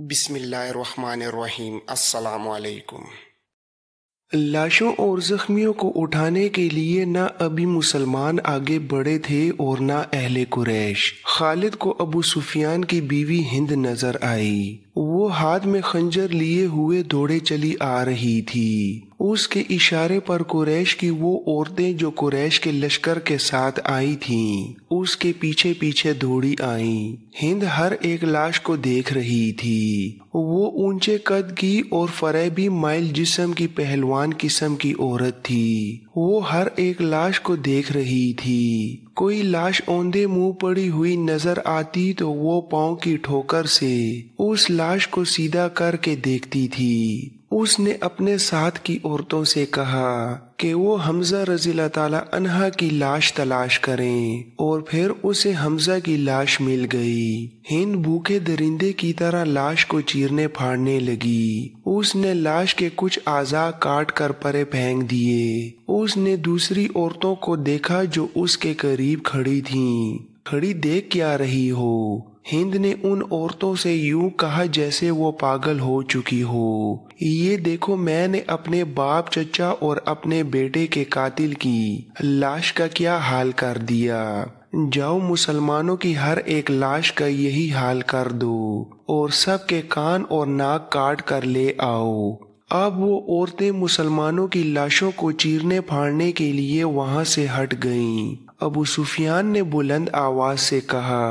بسم اللہ الرحمن الرحیم۔ السلام علیکم۔ لاشوں اور زخمیوں کو اٹھانے کے لیے نہ ابھی مسلمان آگے بڑھے تھے اور نہ اہل قریش۔ خالد کو ابو سفیان کی بیوی ہند نظر آئی۔ وہ ہاتھ میں خنجر لیے ہوئے دوڑے چلی آ رہی تھی۔ اس کے اشارے پر قریش کی وہ عورتیں جو قریش کے لشکر کے ساتھ آئی تھیں اس کے پیچھے پیچھے دوڑی آئیں۔ ہند ہر ایک لاش کو دیکھ رہی تھی۔ وہ اونچے قد کی اور فریبی مائل جسم کی پہلوان قسم کی عورت تھی۔ وہ ہر ایک لاش کو دیکھ رہی تھی۔ کوئی لاش اوندے منہ پڑی ہوئی نظر آتی تو وہ پاؤں کی ٹھوکر سے اس لاش کو سیدھا کر کے دیکھتی تھی۔ اس نے اپنے ساتھ کی عورتوں سے کہا کہ وہ حمزہ رضی اللہ تعالی عنہ کی لاش تلاش کریں، اور پھر اسے حمزہ کی لاش مل گئی۔ ہند بھوکے درندے کی طرح لاش کو چیرنے پھاڑنے لگی۔ اس نے لاش کے کچھ اعضاء کاٹ کر پرے پھینک دیے۔ اس نے دوسری عورتوں کو دیکھا جو اس کے قریب کھڑی تھیں۔ کھڑی دیکھ کیا رہی ہو؟ ہند نے ان عورتوں سے یوں کہا جیسے وہ پاگل ہو چکی ہو۔ یہ دیکھو، میں نے اپنے باپ، چچا اور اپنے بیٹے کے قاتل کی لاش کا کیا حال کر دیا۔ جاؤ مسلمانوں کی ہر ایک لاش کا یہی حال کر دو اور سب کے کان اور ناک کاٹ کر لے آؤ۔ اب وہ عورتیں مسلمانوں کی لاشوں کو چیرنے پھاڑنے کے لیے وہاں سے ہٹ گئیں۔ ابو سفیان نے بلند آواز سے کہا،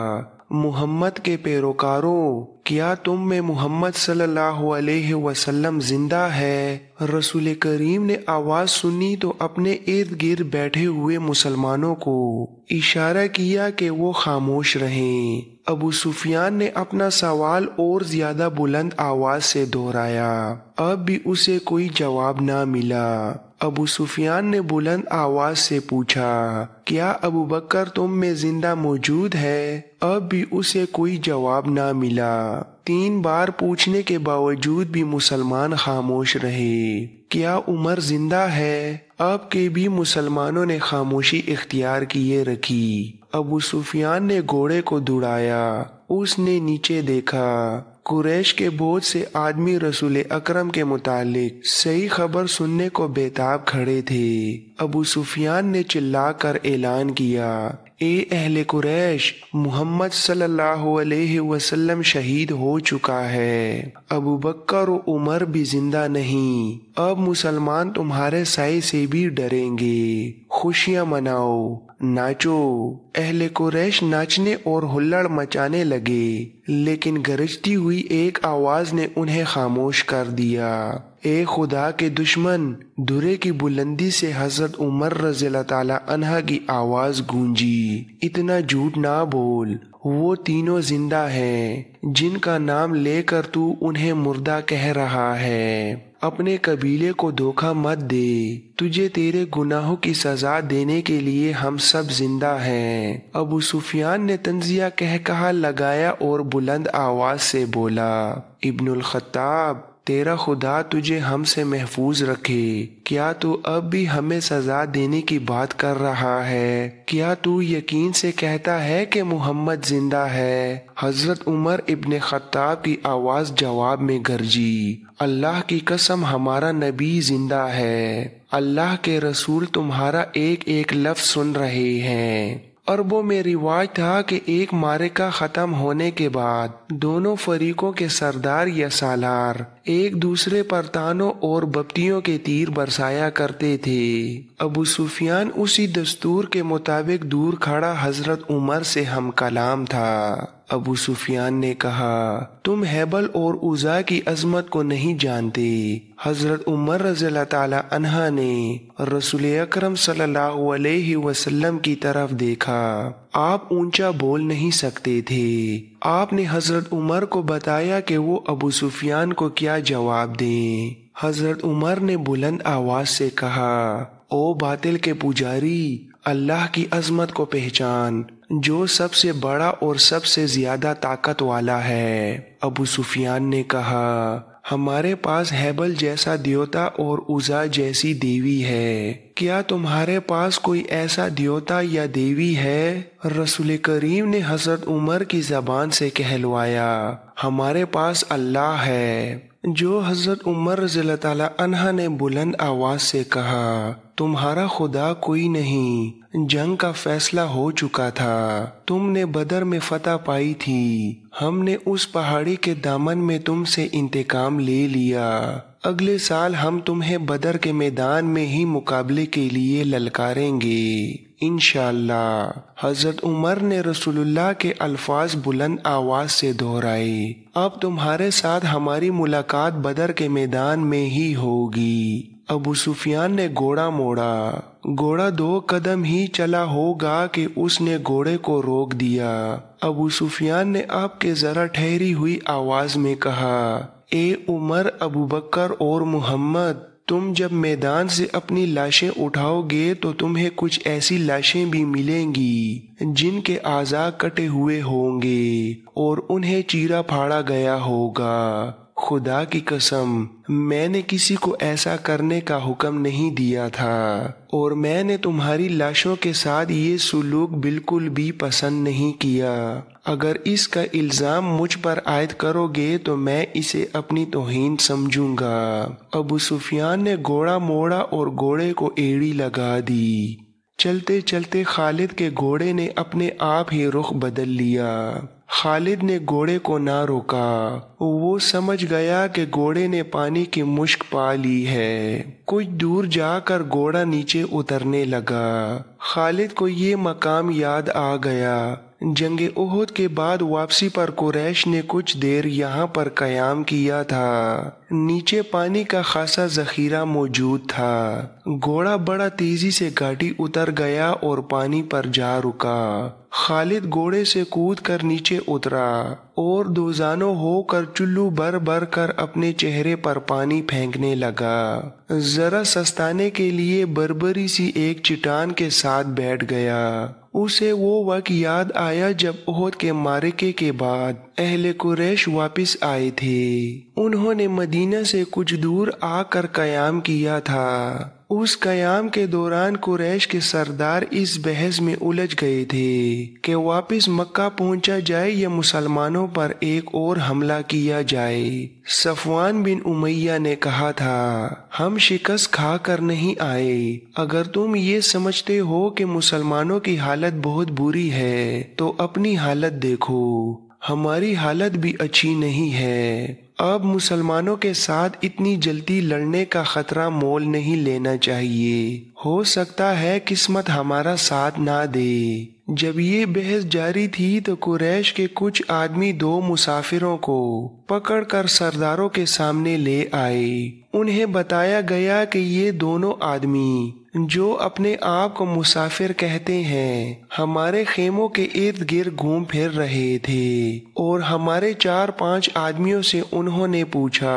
محمد کے پیروکاروں، کیا تم میں محمد صلی اللہ علیہ وسلم زندہ ہے؟ رسول کریم نے آواز سنی تو اپنے ارد گرد بیٹھے ہوئے مسلمانوں کو اشارہ کیا کہ وہ خاموش رہیں۔ ابو سفیان نے اپنا سوال اور زیادہ بلند آواز سے دہرایا۔ اب بھی اسے کوئی جواب نہ ملا۔ ابو سفیان نے بلند آواز سے پوچھا، کیا ابو بکر تم میں زندہ موجود ہے؟ اب بھی اسے کوئی جواب نہ ملا۔ 3 بار پوچھنے کے باوجود بھی مسلمان خاموش رہے۔ کیا عمر زندہ ہے؟ اب کے بھی مسلمانوں نے خاموشی اختیار کیے رکھی۔ ابو سفیان نے گھوڑے کو دوڑایا۔ اس نے نیچے دیکھا۔ قریش کے بہت سے آدمی رسول اکرم کے متعلق صحیح خبر سننے کو بےتاب کھڑے تھے۔ ابو سفیان نے چلا کر اعلان کیا، اے اہل قریش، محمد صلی اللہ علیہ وسلم شہید ہو چکا ہے۔ ابو بکر و عمر بھی زندہ نہیں۔ اب مسلمان تمہارے سائے سے بھی ڈریں گے۔ خوشیاں مناؤ، ناچو۔ اہل قریش ناچنے اور ہلڑ مچانے لگے، لیکن گرجتی ہوئی ایک آواز نے انہیں خاموش کر دیا۔ اے خدا کے دشمن! دھرے کی بلندی سے حضرت عمر رضی اللہ تعالی عنہ کی آواز گونجی، اتنا جھوٹ نہ بول۔ وہ تینوں زندہ ہیں جن کا نام لے کر تو انہیں مردہ کہہ رہا ہے۔ اپنے قبیلے کو دھوکہ مت دے۔ تجھے تیرے گناہوں کی سزا دینے کے لیے ہم سب زندہ ہیں۔ ابو سفیان نے طنزیہ کہا لگایا اور بلند آواز سے بولا، ابن الخطاب، تیرا خدا تجھے ہم سے محفوظ رکھے۔ کیا تو اب بھی ہمیں سزا دینے کی بات کر رہا ہے؟ کیا تو یقین سے کہتا ہے کہ محمد زندہ ہے؟ حضرت عمر ابن خطاب کی آواز جواب میں گرجی، اللہ کی قسم ہمارا نبی زندہ ہے۔ اللہ کے رسول تمہارا ایک ایک لفظ سن رہے ہیں۔ عربوں میں رواج تھا کہ ایک معرکہ ختم ہونے کے بعد دونوں فریقوں کے سردار یا سالار ایک دوسرے پر تانوں اور بپتیوں کے تیر برسایا کرتے تھے۔ ابو سفیان اسی دستور کے مطابق دور کھڑا حضرت عمر سے ہم کلام تھا۔ ابو سفیان نے کہا، تم ہیبل اور عزا کی عظمت کو نہیں جانتے۔ حضرت عمر رضی اللہ تعالی عنہ نے رسول اکرم صلی اللہ علیہ وسلم کی طرف دیکھا۔ آپ اونچا بول نہیں سکتے تھے۔ آپ نے حضرت عمر کو بتایا کہ وہ ابو سفیان کو کیا جواب دیں۔ حضرت عمر نے بلند آواز سے کہا، او باطل کے پجاری، اللہ کی عظمت کو پہچان جو سب سے بڑا اور سب سے زیادہ طاقت والا ہے۔ ابو سفیان نے کہا، ہمارے پاس ہیبل جیسا دیوتا اور عزا جیسی دیوی ہے، کیا تمہارے پاس کوئی ایسا دیوتا یا دیوی ہے؟ رسول کریم نے حضرت عمر کی زبان سے کہلوایا، ہمارے پاس اللہ ہے۔ جو حضرت عمر رضی اللہ تعالی عنہ نے بلند آواز سے کہا، تمہارا خدا کوئی نہیں، جنگ کا فیصلہ ہو چکا تھا، تم نے بدر میں فتح پائی تھی، ہم نے اس پہاڑی کے دامن میں تم سے انتقام لے لیا، اگلے سال ہم تمہیں بدر کے میدان میں ہی مقابلے کے لیے للکاریں گے انشاءاللہ۔ حضرت عمر نے رسول اللہ کے الفاظ بلند آواز سے دہرائے، اب تمہارے ساتھ ہماری ملاقات بدر کے میدان میں ہی ہوگی۔ ابو سفیان نے گھوڑا موڑا، گھوڑا 2 قدم ہی چلا ہوگا کہ اس نے گھوڑے کو روک دیا۔ ابو سفیان نے آپ کے ذرا ٹھہری ہوئی آواز میں کہا، اے عمر، ابو بکر اور محمد، تم جب میدان سے اپنی لاشیں اٹھاؤ گے تو تمہیں کچھ ایسی لاشیں بھی ملیں گی جن کے اعضاء کٹے ہوئے ہوں گے اور انہیں چیرا پھاڑا گیا ہوگا۔ خدا کی قسم، میں نے کسی کو ایسا کرنے کا حکم نہیں دیا تھا، اور میں نے تمہاری لاشوں کے ساتھ یہ سلوک بالکل بھی پسند نہیں کیا۔ اگر اس کا الزام مجھ پر عائد کرو گے تو میں اسے اپنی توہین سمجھوں گا۔ ابو سفیان نے گھوڑا موڑا اور گھوڑے کو ایڑی لگا دی۔ چلتے چلتے خالد کے گھوڑے نے اپنے آپ ہی رخ بدل لیا۔ خالد نے گھوڑے کو نہ روکا، وہ سمجھ گیا کہ گھوڑے نے پانی کی مشک پا لی ہے۔ کچھ دور جا کر گھوڑا نیچے اترنے لگا۔ خالد کو یہ مقام یاد آ گیا۔ جنگ احد کے بعد واپسی پر قریش نے کچھ دیر یہاں پر قیام کیا تھا۔ نیچے پانی کا خاصا ذخیرہ موجود تھا۔ گھوڑا بڑا تیزی سے گھاٹی اتر گیا اور پانی پر جا رکا۔ خالد گھوڑے سے کود کر نیچے اترا اور دوزانوں ہو کر چلو بھر بھر کر اپنے چہرے پر پانی پھینکنے لگا۔ ذرا سستانے کے لیے بربری سی ایک چٹان کے ساتھ بیٹھ گیا۔ اسے وہ وقت یاد آیا جب احد کے معرکے کے بعد اہل قریش واپس آئے تھے۔ انہوں نے مدینہ سے کچھ دور آ کر قیام کیا تھا۔ اس قیام کے دوران قریش کے سردار اس بحث میں الجھ گئے تھے کہ واپس مکہ پہنچا جائے یا مسلمانوں پر ایک اور حملہ کیا جائے۔ صفوان بن امیہ نے کہا تھا، ہم شکست کھا کر نہیں آئے، اگر تم یہ سمجھتے ہو کہ مسلمانوں کی حالت بہت بری ہے تو اپنی حالت دیکھو، ہماری حالت بھی اچھی نہیں ہے۔ اب مسلمانوں کے ساتھ اتنی جلدی لڑنے کا خطرہ مول نہیں لینا چاہیے، ہو سکتا ہے قسمت ہمارا ساتھ نہ دے۔ جب یہ بحث جاری تھی تو قریش کے کچھ آدمی 2 مسافروں کو پکڑ کر سرداروں کے سامنے لے آئے۔ انہیں بتایا گیا کہ یہ دونوں آدمی جو اپنے آپ کو مسافر کہتے ہیں ہمارے خیموں کے ارد گرد گھوم پھر رہے تھے، اور ہمارے 4-5 آدمیوں سے انہوں نے پوچھا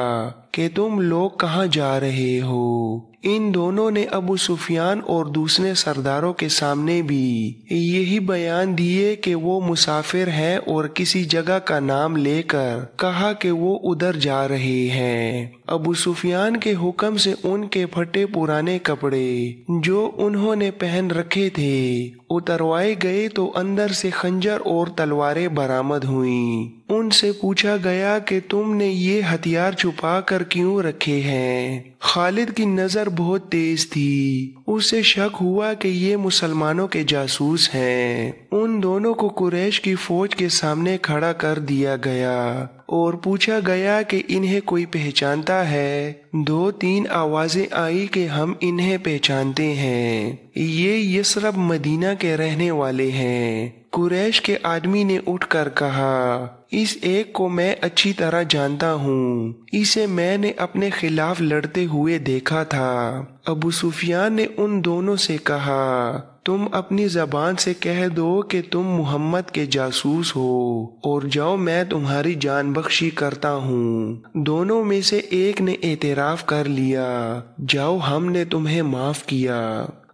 کہ تم لوگ کہاں جا رہے ہو۔ ان دونوں نے ابو سفیان اور دوسرے سرداروں کے سامنے بھی یہی بیان دیے کہ وہ مسافر ہیں، اور کسی جگہ کا نام لے کر کہا کہ وہ ادھر جا رہے ہیں۔ ابو سفیان کے حکم سے ان کے پھٹے پرانے کپڑے جو انہوں نے پہن رکھے تھے اتروائے گئے تو اندر سے خنجر اور تلواریں برآمد ہوئیں۔ ان سے پوچھا گیا کہ تم نے یہ ہتھیار چھپا کر کیوں رکھے ہیں؟ خالد کی نظر بہت تیز تھی، اسے شک ہوا کہ یہ مسلمانوں کے جاسوس ہیں۔ ان دونوں کو قریش کی فوج کے سامنے کھڑا کر دیا گیا اور پوچھا گیا کہ انہیں کوئی پہچانتا ہے؟ 2-3 آوازیں آئی کہ ہم انہیں پہچانتے ہیں، یہ یثرب مدینہ کے رہنے والے ہیں۔ قریش کے آدمی نے اٹھ کر کہا، اس ایک کو میں اچھی طرح جانتا ہوں، اسے میں نے اپنے خلاف لڑتے ہوئے دیکھا تھا۔ ابو سفیان نے ان دونوں سے کہا، تم اپنی زبان سے کہہ دو کہ تم محمد کے جاسوس ہو اور جاؤ، میں تمہاری جان بخشی کرتا ہوں۔ دونوں میں سے ایک نے اعتراف کر لیا، جاؤ ہم نے تمہیں معاف کیا۔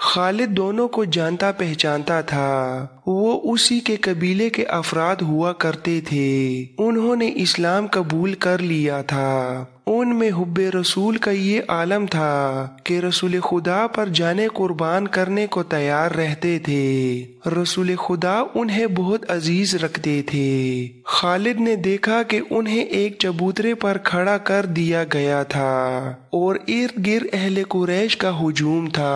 خالد دونوں کو جانتا پہچانتا تھا، وہ اسی کے قبیلے کے افراد ہوا کرتے تھے۔ انہوں نے اسلام قبول کر لیا تھا۔ ان میں حب رسول کا یہ عالم تھا کہ رسول خدا پر جانے قربان کرنے کو تیار رہتے تھے۔ رسول خدا انہیں بہت عزیز رکھتے تھے۔ خالد نے دیکھا کہ انہیں ایک چبوترے پر کھڑا کر دیا گیا تھا اور ارد گرد اہل قریش کا ہجوم تھا۔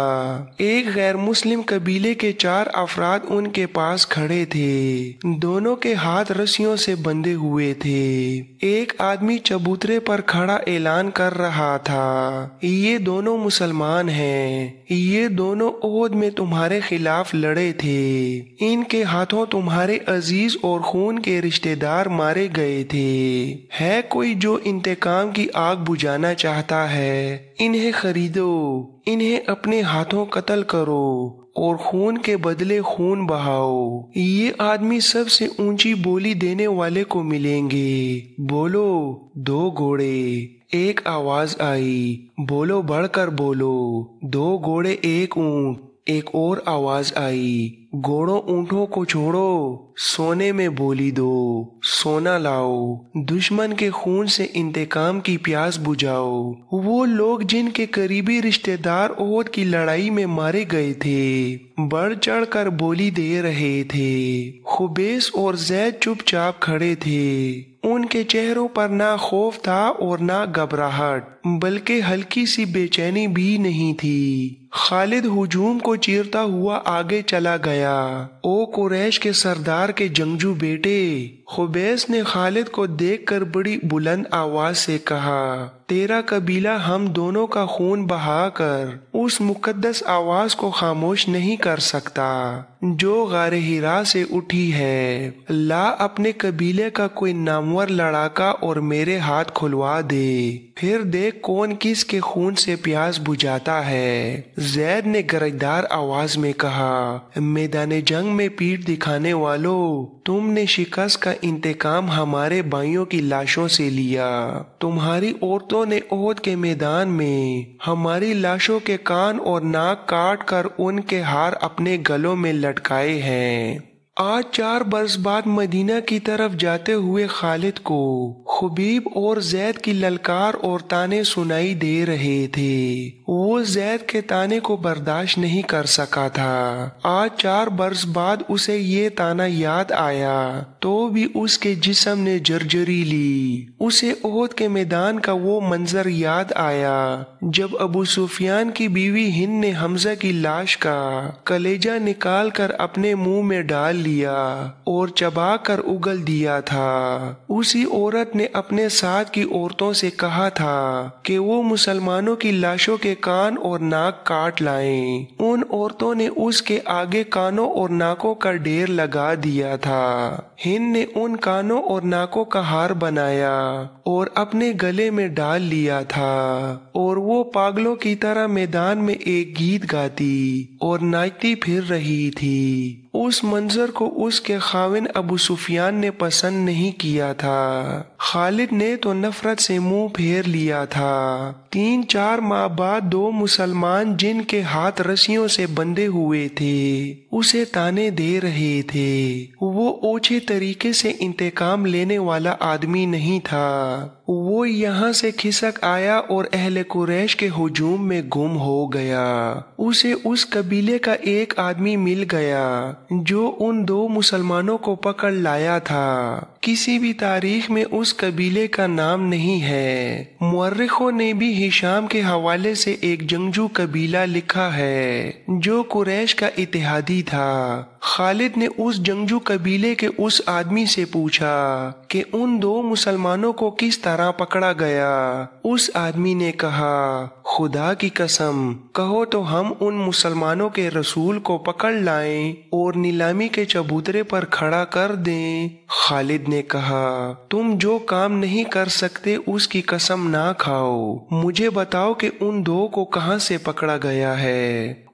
ایک غیر مسلم قبیلے کے 4 افراد ان کے پاس کھڑے تھے، دونوں کے ہاتھ رسیوں سے بندھے ہوئے تھے۔ ایک آدمی چبوترے پر کھڑا اعلان کر رہا تھا، یہ دونوں مسلمان ہیں، یہ دونوں احد میں تمہارے خلاف لڑے تھے، ان کے ہاتھوں تمہارے عزیز اور خون کے رشتہ دار مارے گئے تھے۔ ہے کوئی جو انتقام کی آگ بجھانا چاہتا ہے؟ انہیں خریدو، انہیں اپنے ہاتھوں قتل کرو اور خون کے بدلے خون بہاؤ۔ یہ آدمی سب سے اونچی بولی دینے والے کو ملیں گے۔ بولو 2 گھوڑے۔ ایک آواز آئی، بولو بڑھ کر بولو، 2 گھوڑے 1 اونٹ۔ ایک اور آواز آئی، گھوڑوں اونٹوں کو چھوڑو، سونے میں بولی دو، سونا لاؤ، دشمن کے خون سے انتقام کی پیاس بجھاؤ۔ وہ لوگ جن کے قریبی رشتہ دار احد کی لڑائی میں مارے گئے تھے بڑھ چڑھ کر بولی دے رہے تھے۔ خبیث اور زید چپ چاپ کھڑے تھے، ان کے چہروں پر نہ خوف تھا اور نہ گھبراہٹ، بلکہ ہلکی سی بے چینی بھی نہیں تھی۔ خالد ہجوم کو چیرتا ہوا آگے چلا گیا۔ او قریش کے سردار کے جنگجو بیٹے! خبیث نے خالد کو دیکھ کر بڑی بلند آواز سے کہا، تیرا قبیلہ ہم دونوں کا خون بہا کر اس مقدس آواز کو خاموش نہیں کر سکتا جو غار ہرا سے اٹھی ہے۔ لا اپنے قبیلے کا کوئی نامور لڑاکا اور میرے ہاتھ کھلوا دے، پھر دیکھ کون کس کے خون سے پیاس بجھاتا ہے۔ زید نے گرجدار آواز میں کہا، میدان جنگ میں پیٹھ دکھانے والوں، تم نے شکست کا انتقام ہمارے بھائیوں کی لاشوں سے لیا۔ تمہاری عورتوں نے احد کے میدان میں ہماری لاشوں کے کان اور ناک کاٹ کر ان کے ہار اپنے گلوں میں لٹکائے ہیں۔ آج 4 برس بعد مدینہ کی طرف جاتے ہوئے خالد کو خبیب اور زید کی للکار اور تانے سنائی دے رہے تھے۔ وہ زید کے تانے کو برداشت نہیں کر سکا تھا۔ آج 4 برس بعد اسے یہ تانا یاد آیا تو بھی اس کے جسم نے جرجری لی۔ اسے احد کے میدان کا وہ منظر یاد آیا جب ابو سفیان کی بیوی ہند نے حمزہ کی لاش کا کلیجہ نکال کر اپنے منہ میں ڈال لیا اور چبا کر اگل دیا تھا۔ اسی عورت نے اپنے ساتھ کی عورتوں سے کہا تھا کہ وہ مسلمانوں کی لاشوں کے کان اور ناک کاٹ لائیں۔ ان عورتوں نے اس کے آگے کانوں اور ناکوں کا ڈھیر لگا دیا تھا۔ ہند نے ان کانوں اور ناکوں کا ہار بنایا اور اپنے گلے میں ڈال لیا تھا، اور وہ پاگلوں کی طرح میدان میں ایک گیت گاتی اور ناچتی پھر رہی تھی۔ اس منظر کو اس کے خاوند ابو سفیان نے پسند نہیں کیا تھا۔ خالد نے تو نفرت سے منہ پھیر لیا تھا۔ 3-4 ماہ بعد 2 مسلمان جن کے ہاتھ رسیوں سے بندھے ہوئے تھے اسے تانے دے رہے تھے۔ وہ اوچھے طریقے سے انتقام لینے والا آدمی نہیں تھا۔ وہ یہاں سے کھسک آیا اور اہل قریش کے ہجوم میں گم ہو گیا۔ اسے اس قبیلے کا ایک آدمی مل گیا جو ان 2 مسلمانوں کو پکڑ لایا تھا۔ کسی بھی تاریخ میں اس قبیلے کا نام نہیں ہے۔ مورخوں نے بھی ہشام کے حوالے سے ایک جنگجو قبیلہ لکھا ہے جو قریش کا اتحادی تھا۔ خالد نے اس جنگجو قبیلے کے اس آدمی سے پوچھا کہ ان 2 مسلمانوں کو کس طرح پکڑا گیا۔ اس آدمی نے کہا، خدا کی قسم، کہو تو ہم ان مسلمانوں کے رسول کو پکڑ لائیں اور نیلامی کے چبوترے پر کھڑا کر دیں۔ خالد نے کہا، تم جو کام نہیں کر سکتے اس کی قسم نہ کھاؤ۔ مجھے بتاؤ کہ ان 2 کو کہاں سے پکڑا گیا ہے۔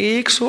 100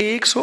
100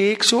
100